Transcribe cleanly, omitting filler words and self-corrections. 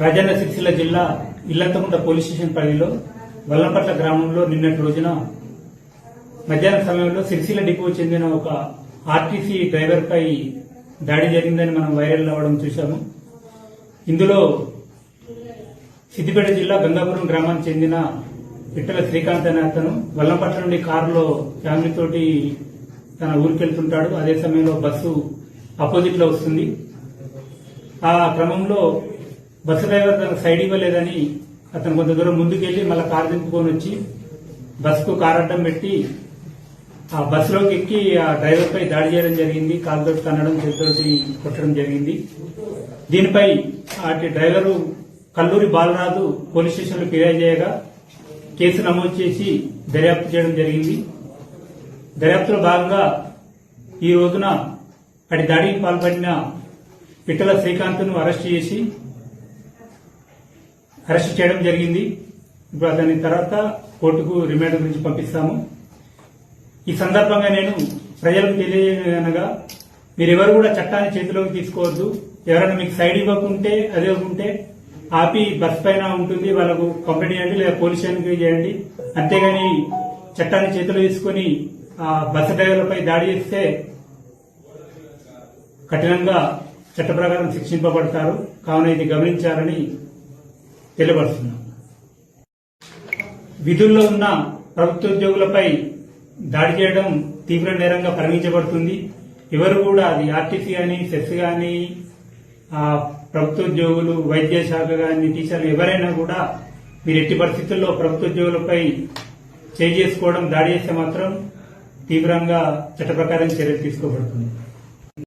రాజన్న సిరిసిల్ల జిల్లా Illanthakunta police station పరిధిలో వల్లంపట్ల గ్రామంలో నిన్నటి రోజున మధ్యాహ్నం సమయంలో సిరిసిల్ల డిపో చెందిన ఒక ఆర్టీసీ డ్రైవర్ పై దాడి జరిగిందని మనం వైరల్ అవ్వడం చూశాము. ఇందులో సిద్దిపేట జిల్లా గంగాపురం గ్రామానికి చెందిన పిట్టల శ్రీకాంత్ అనే అతను వల్లంపట్ల నుండి కారులో ఫ్యామిలీతోటి తన ఊరికి వెళ్తుంటాడు. అదే సమయంలో బస్సు ఆపోజిట్ లో వస్తుంది. ఆ క్రమంలో బస్సు డ్రైవర్ తనకు సైడ్ ఇవ్వలేదని అతను కొంత దూరం ముందుకెళ్లి మళ్ళీ కారు దింపుకొని వచ్చి బస్సుకు కారు అడ్డం పెట్టి ఆ బస్సులోకి ఎక్కి ఆ డ్రైవర్ పై దాడి చేయడం జరిగింది. కాలుతోటి తన్నడం, చేతితోటి కొట్టడం జరిగింది. దీనిపై అటు driver Kalluri Balaraju police station లో ఫిర్యాదు చేయగా కేసు నమోదు చేసి దర్యాప్తు చేయడం జరిగింది. దర్యాప్తులో భాగంగా ఈ రోజున అటు దాడికి పాల్పడిన పిట్టల శ్రీకాంత్ ను అరెస్ట్ చేయడం జరిగింది. ఇప్పుడు అతని తర్వాత కోర్టుకు రిమాండ్ గురించి పంపిస్తాము. ఈ సందర్భంగా నేను ప్రజలకు తెలియజేయనగా మీరెవరు కూడా చట్టాన్ని చేతిలోకి తీసుకోవద్దు. ఎవరైనా మీకు సైడ్ ఇవ్వకుంటే అదే ఉంటే ఆపి బస్ పైన ఉంటుంది, వాళ్ళకు కంప్లైంట్ చేయండి లేదా పోలీస్ స్టేషన్కి చేయండి. అంతేగాని చట్టాన్ని చేతిలో తీసుకుని ఆ బస్సు డ్రైవర్లపై దాడి చేస్తే కఠినంగా చట్ట ప్రకారం శిక్షింపబడతారు. కావున ఇది గమనించాలని తెలియపరుస్తున్నాం. విధుల్లో ఉన్న ప్రభుత్వ ఉద్యోగులపై దాడి చేయడం తీవ్ర నేరంగా పరిగణించబడుతుంది. ఎవరు కూడా అది ఆర్టీసీ గాని, సెస్ గాని, ప్రభుత్వ ఉద్యోగులు, వైద్య శాఖ గాని, టీచర్లు ఎవరైనా కూడా మీరు ఎట్టి పరిస్థితుల్లో ప్రభుత్వ ఉద్యోగులపై చేసుకోవడం, దాడి చేస్తే మాత్రం తీవ్రంగా చట్ట ప్రకారం చర్యలు తీసుకోబడుతుంది.